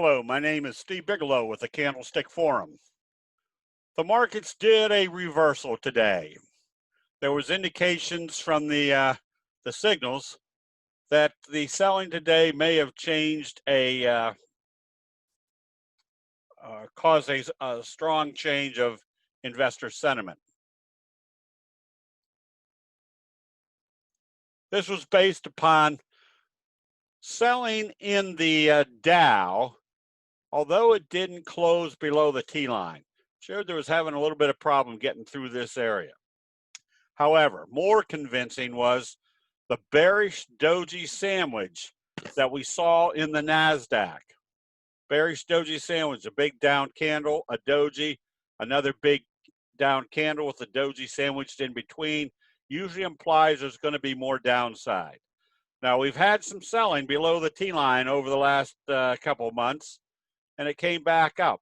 Hello, my name is Steve Bigelow with the Candlestick Forum. The markets did a reversal today. There was indications from the signals that the selling today may have changed caused a strong change of investor sentiment. This was based upon selling in the Dow, although it didn't close below the T-line. Showed there was having a little bit of problem getting through this area. However, more convincing was the bearish Doji sandwich that we saw in the NASDAQ. Bearish Doji sandwich, a big down candle, a Doji, another big down candle with the Doji sandwiched in between, usually implies there's going to be more downside. Now, we've had some selling below the T-line over the last couple of months, and it came back up.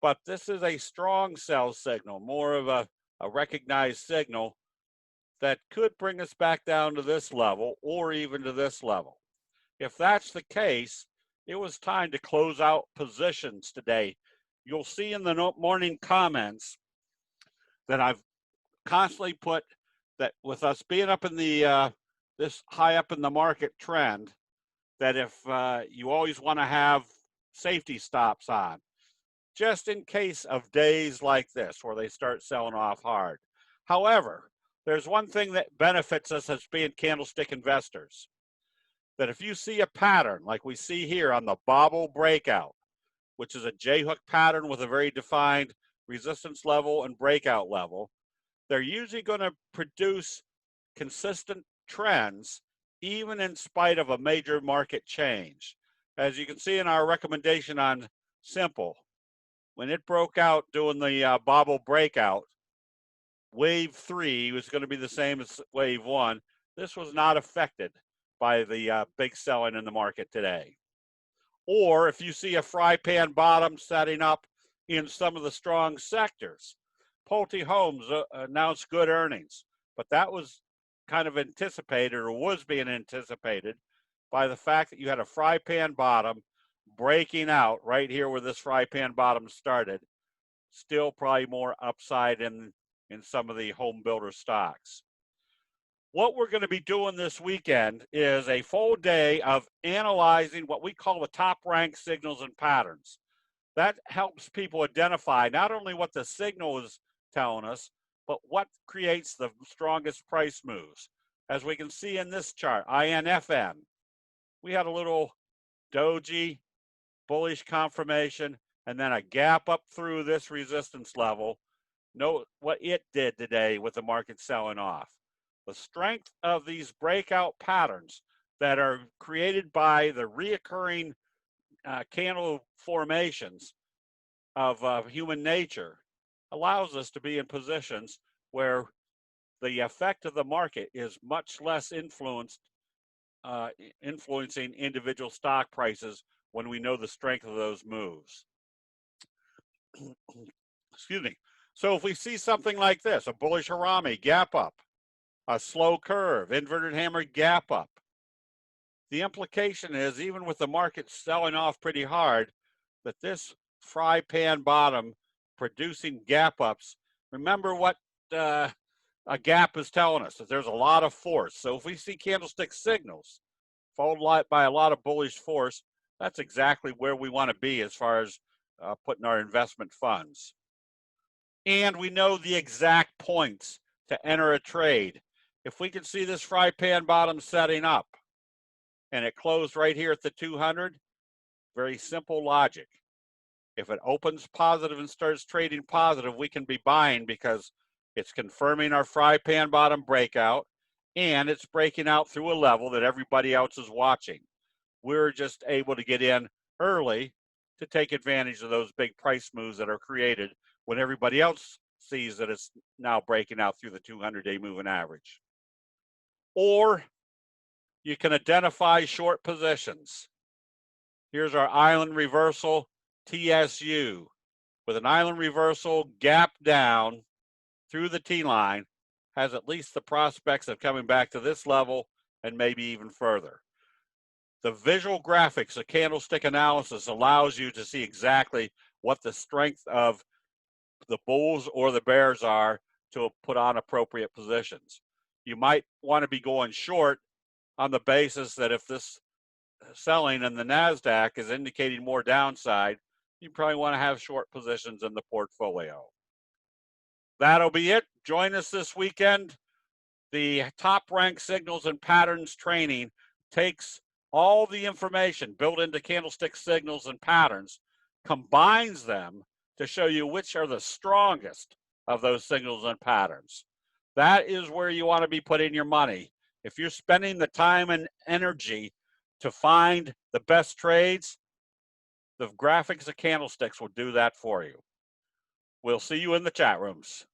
But this is a strong sell signal, more of a recognized signal that could bring us back down to this level or even to this level. If that's the case, it was time to close out positions today. You'll see in the morning comments that I've constantly put that with us being up in the this high up in the market trend, that if you always want to have safety stops on, just in case of days like this where they start selling off hard. However, there's one thing that benefits us as being candlestick investors, that if you see a pattern like we see here on the bobble breakout, which is a J-hook pattern with a very defined resistance level and breakout level, they're usually going to produce consistent trends even in spite of a major market change. As you can see in our recommendation on simple, when it broke out doing the bobble breakout, wave 3 was going to be the same as wave 1. This was not affected by the big selling in the market today. Or if you see a fry pan bottom setting up in some of the strong sectors, Pulte Homes announced good earnings, but that was kind of anticipated, or was being anticipated, by the fact that you had a fry pan bottom breaking out right here where this fry pan bottom started. Still probably more upside in some of the home builder stocks. What we're going to be doing this weekend is a full day of analyzing what we call the top ranked signals and patterns. That helps people identify not only what the signal is telling us, but what creates the strongest price moves. As we can see in this chart, INFN, we had a little Doji bullish confirmation and then a gap up through this resistance level. Note what it did today with the market selling off. The strength of these breakout patterns that are created by the reoccurring candle formations of human nature allows us to be in positions where the effect of the market is much less influencing individual stock prices when we know the strength of those moves. Excuse me. So if we see something like this, a bullish Harami gap up, a slow curve, inverted hammer gap up, the implication is, even with the market selling off pretty hard, that this fry pan bottom producing gap ups, remember what a gap is telling us, that there's a lot of force. So if we see candlestick signals followed by a lot of bullish force, that's exactly where we want to be as far as putting our investment funds. And we know the exact points to enter a trade. If we can see this fry pan bottom setting up and it closed right here at the 200, very simple logic. If it opens positive and starts trading positive, we can be buying because it's confirming our fry pan bottom breakout and it's breaking out through a level that everybody else is watching. We're just able to get in early to take advantage of those big price moves that are created when everybody else sees that it's now breaking out through the 200-day moving average. Or you can identify short positions. Here's our island reversal TSU with an island reversal gap down through the T-line, has at least the prospects of coming back to this level and maybe even further. The visual graphics, the candlestick analysis, allows you to see exactly what the strength of the bulls or the bears are to put on appropriate positions. You might want to be going short on the basis that if this selling in the NASDAQ is indicating more downside, you probably want to have short positions in the portfolio. That'll be it. Join us this weekend. The top ranked signals and patterns training takes all the information built into candlestick signals and patterns, combines them to show you which are the strongest of those signals and patterns. That is where you want to be putting your money. If you're spending the time and energy to find the best trades, the graphics of candlesticks will do that for you. We'll see you in the chat rooms.